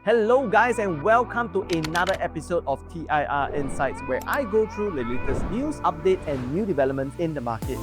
Hello guys and welcome to another episode of TIR Insights where I go through the latest news, updates and new developments in the market.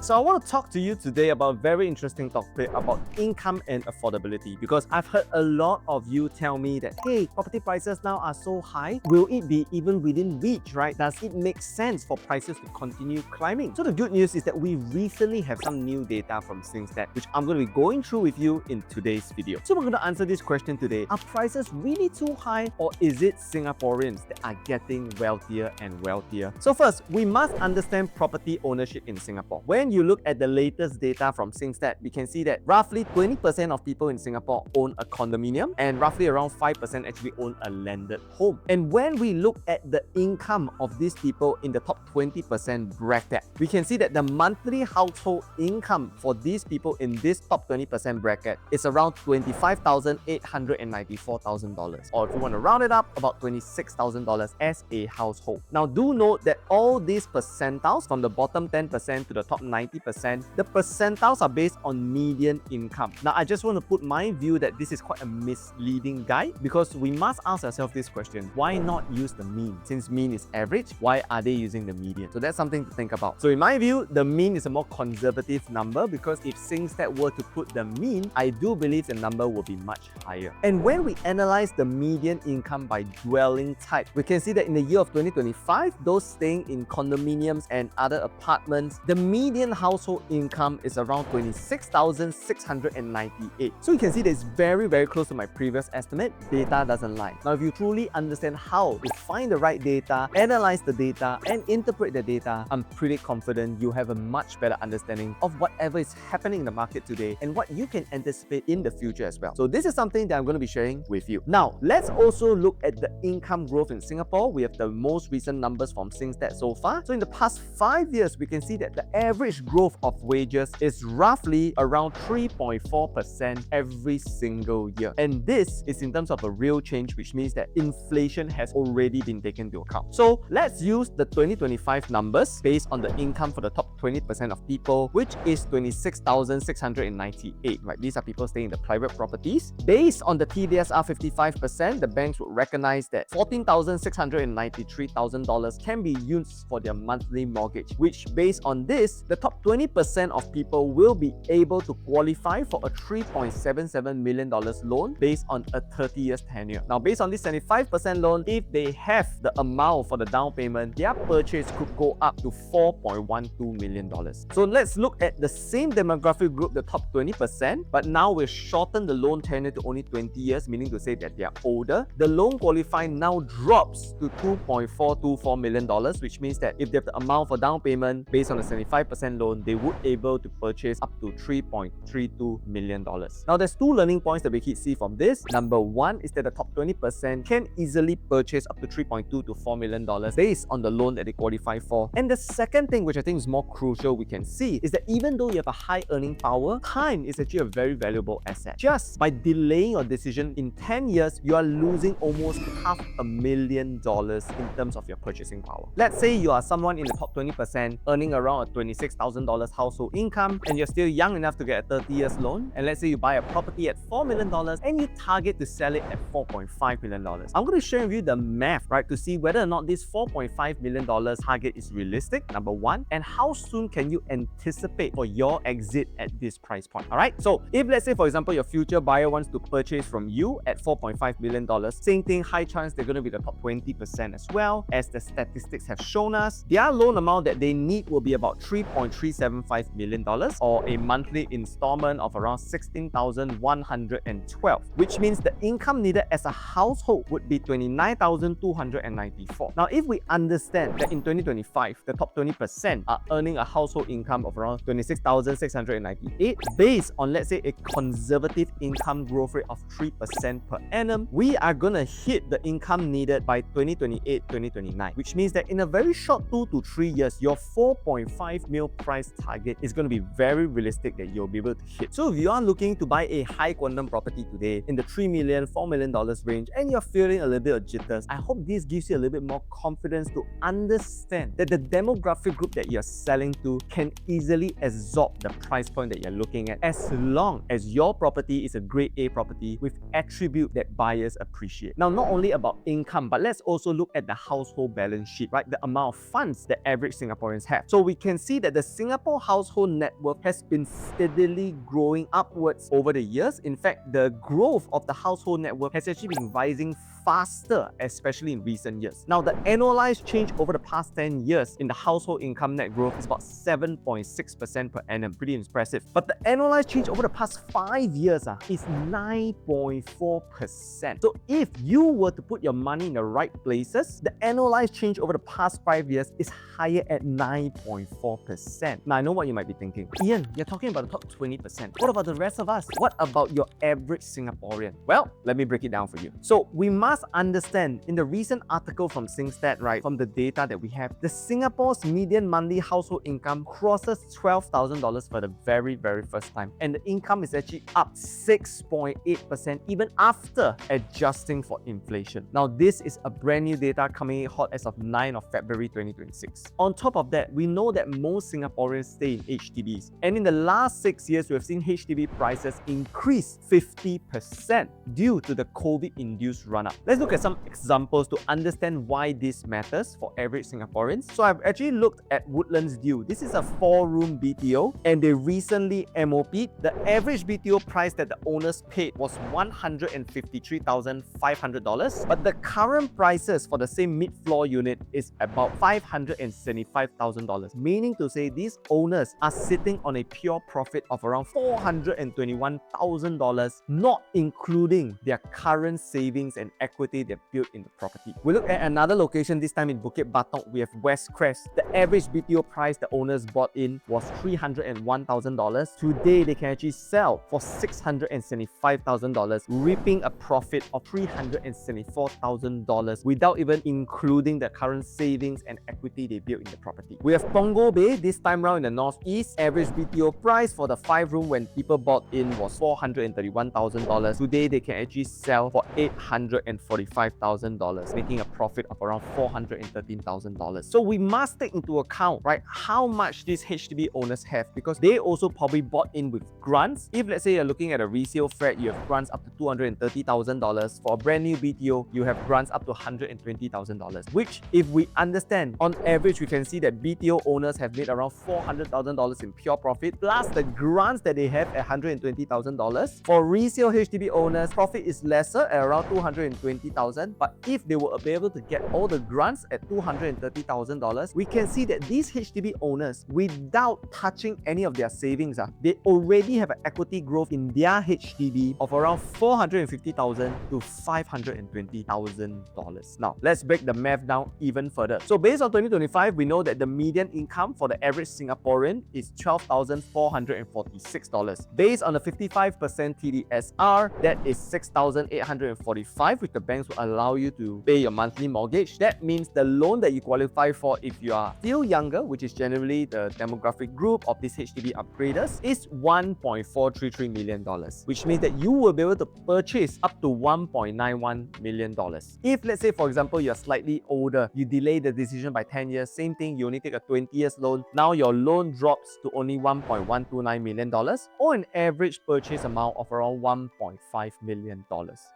So I want to talk to you today about a very interesting topic about income and affordability, because I've heard a lot of you tell me that, hey, property prices now are so high. Will it be even within reach, right? Does it make sense for prices to continue climbing? So the good news is that we recently have some new data from SingStat, which I'm going to be going through with you in today's video. So we're going to answer this question today. Are prices really too high, or is it Singaporeans that are getting wealthier and wealthier? So first, we must understand property ownership in Singapore. When you look at the latest data from SingStat, we can see that roughly 20% of people in Singapore own a condominium and roughly around 5% actually own a landed home. And when we look at the income of these people in the top 20% bracket, we can see that the monthly household income for these people in this top 20% bracket is around $25,894,000, or if you want to round it up, about $26,000 as a household. Now do note that all these percentiles from the bottom 10% to the top 90%, the percentiles are based on median income. Now, I just want to put my view that this is quite a misleading guide, because we must ask ourselves this question: why not use the mean? Since mean is average, why are they using the median? So that's something to think about. So in my view, the mean is a more conservative number, because if SingStat were to put the mean, I do believe the number will be much higher. And when we analyze the median income by dwelling type, we can see that in the year of 2025, those staying in condominiums and other apartments, the median household income is around 26,698. So you can see that it's very, very close to my previous estimate. Data doesn't lie. Now, if you truly understand how to find the right data, analyze the data, and interpret the data, I'm pretty confident you have a much better understanding of whatever is happening in the market today and what you can anticipate in the future as well. So this is something that I'm going to be sharing with you. Now, let's also look at the income growth in Singapore. We have the most recent numbers from SingStat so far. So in the past 5 years, we can see that the average growth of wages is roughly around 3.4% every single year. And this is in terms of a real change, which means that inflation has already been taken into account. So let's use the 2025 numbers based on the income for the top 20% of people, which is 26,698, right? These are people staying in the private properties. Based on the TDSR 55%, the banks would recognize that $14,693,000 can be used for their monthly mortgage, which based on this, the top 20% of people will be able to qualify for a $3.77 million loan based on a 30 years tenure. Now, based on this 75% loan, if they have the amount for the down payment, their purchase could go up to $4.12 million. So let's look at the same demographic group, the top 20%, but now we've shortened the loan tenure to only 20 years, meaning to say that they are older. The loan qualifying now drops to $2.424 million, which means that if they have the amount for down payment based on the 75% loan, they would able to purchase up to $3.32 million. Now, there's two learning points that we can see from this. Number one is that the top 20% can easily purchase up to $3.2 to $4 million based on the loan that they qualify for. And the second thing, which I think is more crucial, we can see is that even though you have a high earning power, time is actually a very valuable asset. Just by delaying your decision in 10 years, you are losing almost $500,000 in terms of your purchasing power. Let's say you are someone in the top 20% earning around a $26,000 household income, and you're still young enough to get a 30 years loan, and let's say you buy a property at $4 million and you target to sell it at $4.5 million. I'm going to share with you the math, right, to see whether or not this $4.5 million target is realistic, number one, and how soon can you anticipate for your exit at this price point. All right, so if let's say, for example, your future buyer wants to purchase from you at $4.5 million, same thing, high chance they're going to be the top 20% as well, as the statistics have shown us. Their loan amount that they need will be about $3.375 million, or a monthly installment of around $16,112, which means the income needed as a household would be $29,294. Now, if we understand that in 2025, the top 20% are earning a household income of around $26,698, based on, let's say, a conservative income growth rate of 3% per annum, we are gonna hit the income needed by 2028, 2029, which means that in a very short 2 to 3 years, your 4.5 mil price target is going to be very realistic that you'll be able to hit. So if you are looking to buy a high quantum property today in the $3 million, $4 million range and you're feeling a little bit of jitters, I hope this gives you a little bit more confidence to understand that the demographic group that you're selling to can easily absorb the price point that you're looking at, as long as your property is a grade A property with attribute that buyers appreciate. Now, not only about income, but let's also look at the household balance sheet, right? The amount of funds that average Singaporeans have. So we can see that the Singapore household net worth has been steadily growing upwards over the years. In fact, the growth of the household net worth has actually been rising faster, especially in recent years. Now, the annualized change over the past 10 years in the household income net growth is about 7.6% per annum. Pretty impressive. But the annualized change over the past 5 years is 9.4%. So if you were to put your money in the right places, the annualized change over the past 5 years is higher at 9.4%. Now, I know what you might be thinking. Ian, you're talking about the top 20%. What about the rest of us? What about your average Singaporean? Well, let me break it down for you. So we must understand, in the recent article from SingStat, right, from the data that we have, the Singapore's median monthly household income crosses $12,000 for the very first time. And the income is actually up 6.8% even after adjusting for inflation. Now, this is a brand new data coming in hot as of 9th of February 2026. On top of that, we know that most Singaporeans stay in HDBs. And in the last 6 years, we have seen HDB prices increase 50% due to the COVID-induced run-up. Let's look at some examples to understand why this matters for average Singaporeans. So I've actually looked at Woodlands View. This is a 4-room BTO and they recently MOP'd. The average BTO price that the owners paid was $153,500, but the current prices for the same mid-floor unit is about $575,000, meaning to say these owners are sitting on a pure profit of around $421,000, not including their current savings and equity they've built in the property. We look at another location, this time in Bukit Batok, we have West Crest. The average BTO price the owners bought in was $301,000. Today, they can actually sell for $675,000, reaping a profit of $374,000 without even including the current savings and equity they built in the property. We have Punggol Bay, this time round in the northeast. Average BTO price for the 5-room when people bought in was $431,000. Today, they can actually sell for $845,000, making a profit of around $413,000. So we must take into account, right, how much these HDB owners have, because they also probably bought in with grants. If let's say you're looking at a resale flat, you have grants up to $230,000. For a brand new BTO, you have grants up to $120,000, which if we understand, on average, we can see that BTO owners have made around $400,000 in pure profit, plus the grants that they have at $120,000. For resale HDB owners, profit is lesser at around $220,000, but if they were able to get all the grants at $230,000, we can see that these HDB owners, without touching any of their savings, they already have an equity growth in their HDB of around $450,000 to $520,000. Now, let's break the math down even further. So based on 2025, we know that the median income for the average Singaporean is $12,446. Based on the 55% TDSR, that is $6,845, which the banks will allow you to pay your monthly mortgage. That means the loan that you qualify for if you are still younger, which is generally the demographic group of these HDB upgraders, is $1.433 million, which means that you will be able to purchase up to $1.91 million. If let's say, for example, you're slightly older, you delay the decision by 10 years, same thing, you only take a 20 years loan, now your loan drops to only $1.129 million, or an average purchase amount of around $1.5 million.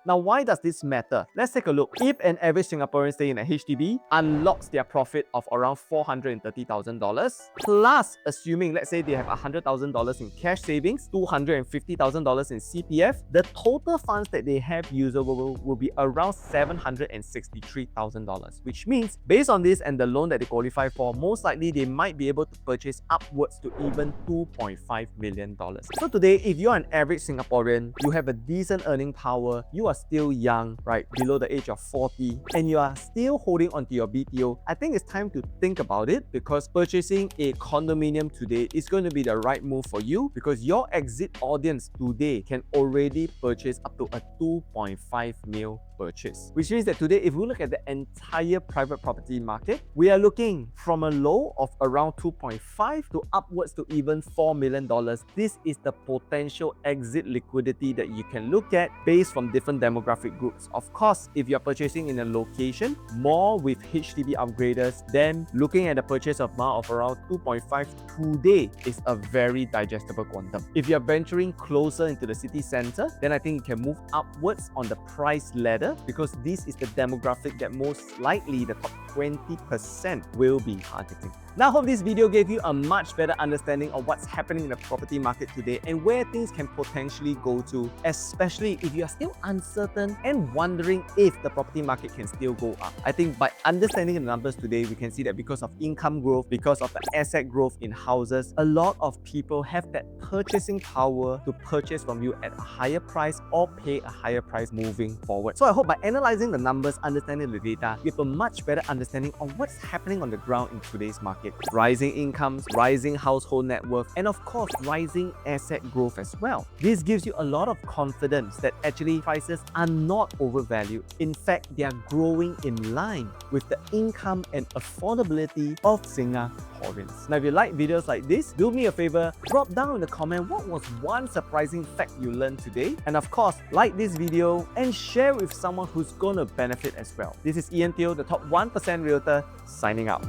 Now, why does this matter? Let's take a look. If an average Singaporean staying in a HDB unlocks their profit of around $430,000, plus assuming, let's say, they have $100,000 in cash savings, $250,000 in CPF, the total funds that they have usable will be around $763,000, which means based on this and the loan that they qualify for, most likely they might be able to purchase upwards to even $2.5 million. So today, if you're an average Singaporean, you have a decent earning power, you are still young, right, below the age of 40, and you are still holding onto your BTO, I think it's time to think about it, because purchasing a condominium today is going to be the right move for you, because your exit audience today can already purchase up to a $2.5 million purchase. Which means that today, if we look at the entire private property market, we are looking from a low of around 2.5 to upwards to even $4 million. This is the potential exit liquidity that you can look at based from different demographic groups. Of course, if you're purchasing in a location more with HDB upgraders, then looking at a purchase amount of around 2.5 today is a very digestible quantum. If you're venturing closer into the city center, then I think you can move upwards on the price ladder, because this is the demographic that most likely the top 20% will be targeting. Now, I hope this video gave you a much better understanding of what's happening in the property market today and where things can potentially go to, especially if you are still uncertain and wondering if the property market can still go up. I think by understanding the numbers today, we can see that because of income growth, because of the asset growth in houses, a lot of people have that purchasing power to purchase from you at a higher price or pay a higher price moving forward. So I hope by analyzing the numbers, understanding the data, you have a much better understanding of what's happening on the ground in today's market. Rising incomes, rising household net worth, and of course, rising asset growth as well. This gives you a lot of confidence that actually prices are not overvalued. In fact, they are growing in line with the income and affordability of Singaporeans. Now, if you like videos like this, do me a favor, drop down in the comment what was one surprising fact you learned today. And of course, like this video and share with someone who's gonna benefit as well. This is Ian Teo, the top 1% Realtor, signing out.